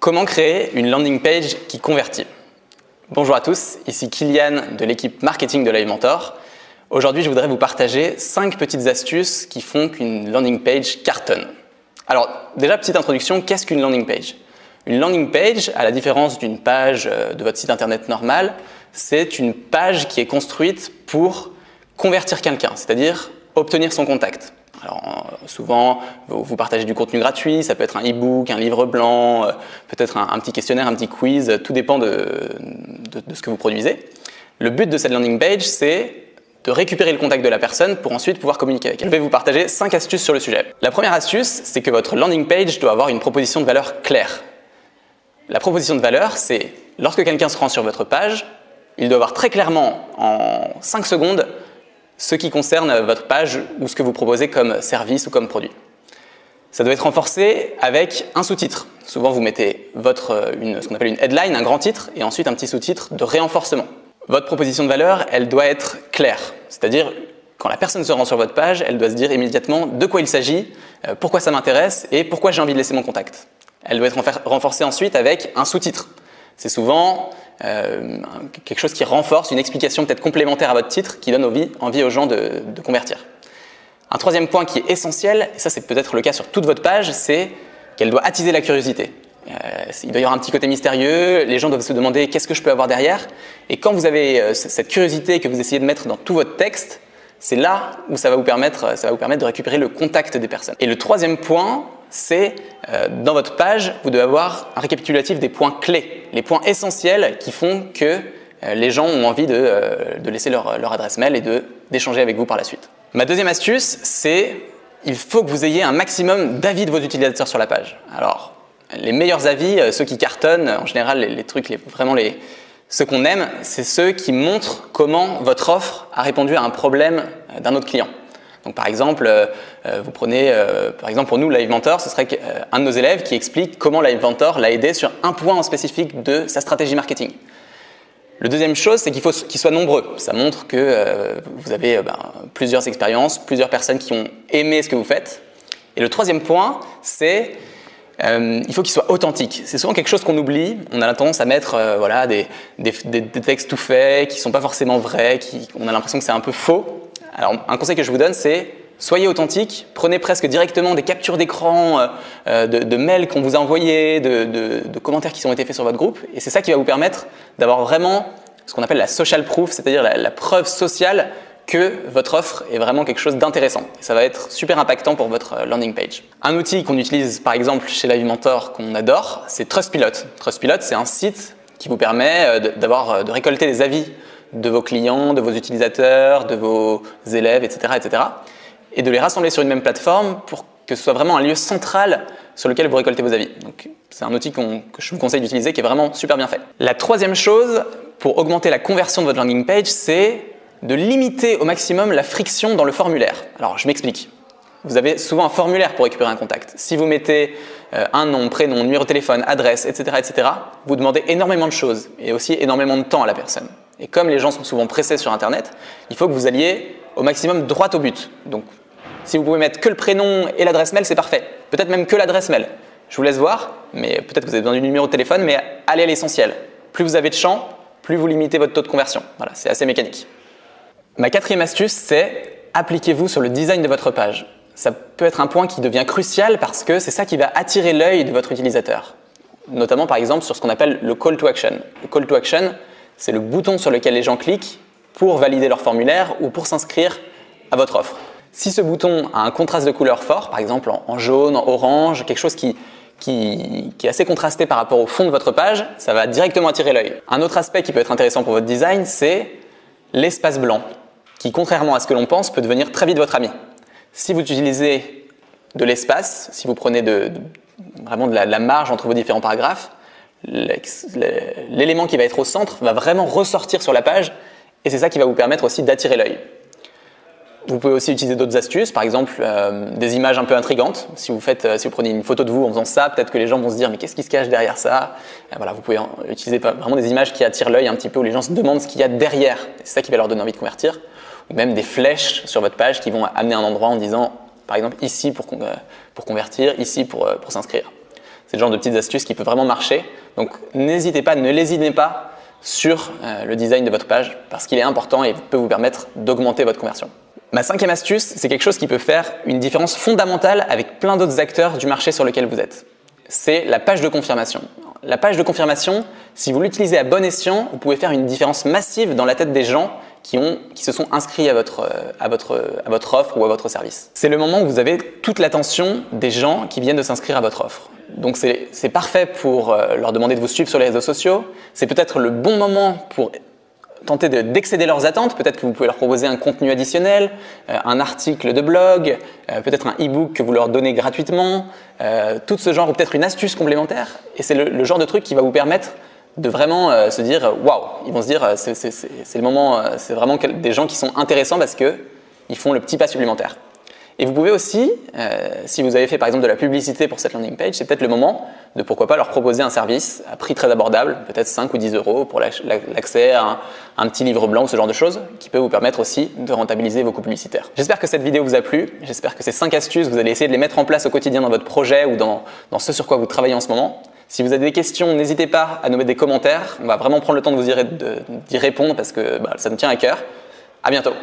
Comment créer une landing page qui convertit? Bonjour à tous, ici Kylian de l'équipe marketing de LiveMentor. Aujourd'hui, je voudrais vous partager 5 petites astuces qui font qu'une landing page cartonne. Alors, déjà, petite introduction, qu'est-ce qu'une landing page? Une landing page, à la différence d'une page de votre site internet normal, c'est une page qui est construite pour convertir quelqu'un, c'est-à-dire obtenir son contact. Alors, souvent, vous partagez du contenu gratuit, ça peut être un e-book, un livre blanc, peut-être un petit questionnaire, un petit quiz, tout dépend de ce que vous produisez. Le but de cette landing page, c'est de récupérer le contact de la personne pour ensuite pouvoir communiquer avec elle. Je vais vous partager 5 astuces sur le sujet. La première astuce, c'est que votre landing page doit avoir une proposition de valeur claire. La proposition de valeur, c'est lorsque quelqu'un se rend sur votre page, il doit voir très clairement en 5 secondes ce qui concerne votre page ou ce que vous proposez comme service ou comme produit. Ça doit être renforcé avec un sous-titre. Souvent, vous mettez ce qu'on appelle une headline, un grand titre, et ensuite un petit sous-titre de renforcement. Votre proposition de valeur, elle doit être claire. C'est-à-dire, quand la personne se rend sur votre page, elle doit se dire immédiatement de quoi il s'agit, pourquoi ça m'intéresse et pourquoi j'ai envie de laisser mon contact. Elle doit être renforcée ensuite avec un sous-titre. C'est souvent quelque chose qui renforce, une explication peut-être complémentaire à votre titre qui donne envie aux gens de convertir. Un troisième point qui est essentiel, et ça c'est peut-être le cas sur toute votre page, c'est qu'elle doit attiser la curiosité. Il doit y avoir un petit côté mystérieux, les gens doivent se demander qu'est-ce que je peux avoir derrière. Et quand vous avez cette curiosité que vous essayez de mettre dans tout votre texte, c'est là où ça va vous permettre de récupérer le contact des personnes. Et le troisième point, c'est dans votre page, vous devez avoir un récapitulatif des points clés, les points essentiels qui font que les gens ont envie de laisser leur adresse mail et d'échanger avec vous par la suite. Ma deuxième astuce, c'est il faut que vous ayez un maximum d'avis de vos utilisateurs sur la page. Alors, les meilleurs avis, ceux qui cartonnent, en général, les trucs, ceux qu'on aime, c'est ceux qui montrent comment votre offre a répondu à un problème d'un autre client. Donc par exemple, vous prenez, par exemple pour nous, LiveMentor, ce serait un de nos élèves qui explique comment LiveMentor l'a aidé sur un point en spécifique de sa stratégie marketing. La deuxième chose, c'est qu'il faut qu'ils soient nombreux. Ça montre que vous avez plusieurs expériences, plusieurs personnes qui ont aimé ce que vous faites. Et le troisième point, c'est il faut qu'il soit authentique. C'est souvent quelque chose qu'on oublie. On a tendance à mettre des textes tout faits, qui ne sont pas forcément vrais, on a l'impression que c'est un peu faux. Alors, un conseil que je vous donne, c'est soyez authentique, prenez presque directement des captures d'écran de mails qu'on vous a envoyés, de commentaires qui ont été faits sur votre groupe. Et c'est ça qui va vous permettre d'avoir vraiment ce qu'on appelle la social proof, c'est-à-dire la preuve sociale que votre offre est vraiment quelque chose d'intéressant. Et ça va être super impactant pour votre landing page. Un outil qu'on utilise par exemple chez LiveMentor qu'on adore, c'est Trustpilot. Trustpilot, c'est un site qui vous permet de récolter des avis de vos clients, de vos utilisateurs, de vos élèves, etc., et de les rassembler sur une même plateforme pour que ce soit vraiment un lieu central sur lequel vous récoltez vos avis. Donc, c'est un outil que je vous conseille d'utiliser qui est vraiment super bien fait. La troisième chose pour augmenter la conversion de votre landing page, c'est de limiter au maximum la friction dans le formulaire. Alors, je m'explique. Vous avez souvent un formulaire pour récupérer un contact. Si vous mettez un nom, prénom, numéro de téléphone, adresse, etc., vous demandez énormément de choses et aussi énormément de temps à la personne. Et comme les gens sont souvent pressés sur Internet, il faut que vous alliez au maximum droit au but. Donc, si vous pouvez mettre que le prénom et l'adresse mail, c'est parfait. Peut-être même que l'adresse mail. Je vous laisse voir, mais peut-être que vous avez besoin du numéro de téléphone, mais allez à l'essentiel. Plus vous avez de champs, plus vous limitez votre taux de conversion. Voilà, c'est assez mécanique. Ma quatrième astuce, c'est appliquez-vous sur le design de votre page. Ça peut être un point qui devient crucial parce que c'est ça qui va attirer l'œil de votre utilisateur. Notamment par exemple sur ce qu'on appelle le call to action. Le call to action, c'est le bouton sur lequel les gens cliquent pour valider leur formulaire ou pour s'inscrire à votre offre. Si ce bouton a un contraste de couleur fort, par exemple en jaune, en orange, quelque chose qui est assez contrasté par rapport au fond de votre page, ça va directement attirer l'œil. Un autre aspect qui peut être intéressant pour votre design, c'est l'espace blanc, qui contrairement à ce que l'on pense, peut devenir très vite votre ami. Si vous utilisez de l'espace, si vous prenez vraiment de la marge entre vos différents paragraphes, l'élément qui va être au centre va vraiment ressortir sur la page et c'est ça qui va vous permettre aussi d'attirer l'œil. Vous pouvez aussi utiliser d'autres astuces, par exemple des images un peu intrigantes. Si vous prenez une photo de vous en faisant ça, peut-être que les gens vont se dire mais qu'est-ce qui se cache derrière ça? Voilà, vous pouvez utiliser vraiment des images qui attirent l'œil un petit peu, où les gens se demandent ce qu'il y a derrière. C'est ça qui va leur donner envie de convertir. Ou même des flèches sur votre page qui vont amener un endroit en disant par exemple ici pour convertir, ici pour s'inscrire. C'est le genre de petites astuces qui peuvent vraiment marcher. Donc n'hésitez pas, ne lésinez pas sur le design de votre page parce qu'il est important et peut vous permettre d'augmenter votre conversion. Ma 5e astuce, c'est quelque chose qui peut faire une différence fondamentale avec plein d'autres acteurs du marché sur lequel vous êtes. C'est la page de confirmation. La page de confirmation, si vous l'utilisez à bon escient, vous pouvez faire une différence massive dans la tête des gens qui se sont inscrits à votre offre ou à votre service. C'est le moment où vous avez toute l'attention des gens qui viennent de s'inscrire à votre offre. Donc c'est parfait pour leur demander de vous suivre sur les réseaux sociaux. C'est peut-être le bon moment pour tenter d'excéder leurs attentes. Peut-être que vous pouvez leur proposer un contenu additionnel, un article de blog, peut-être un e-book que vous leur donnez gratuitement, tout ce genre, ou peut-être une astuce complémentaire. Et c'est le genre de truc qui va vous permettre de vraiment se dire « waouh ». Ils vont se dire c'est le moment, c'est vraiment des gens qui sont intéressants parce qu'ils font le petit pas supplémentaire. Et vous pouvez aussi, si vous avez fait par exemple de la publicité pour cette landing page, c'est peut-être le moment de pourquoi pas leur proposer un service à prix très abordable, peut-être 5 ou 10 euros pour l'accès à un petit livre blanc ou ce genre de choses qui peut vous permettre aussi de rentabiliser vos coûts publicitaires. J'espère que cette vidéo vous a plu, j'espère que ces 5 astuces, vous allez essayer de les mettre en place au quotidien dans votre projet ou dans ce sur quoi vous travaillez en ce moment. Si vous avez des questions, n'hésitez pas à nous mettre des commentaires, on va vraiment prendre le temps de vous y répondre parce que ça me tient à cœur. À bientôt.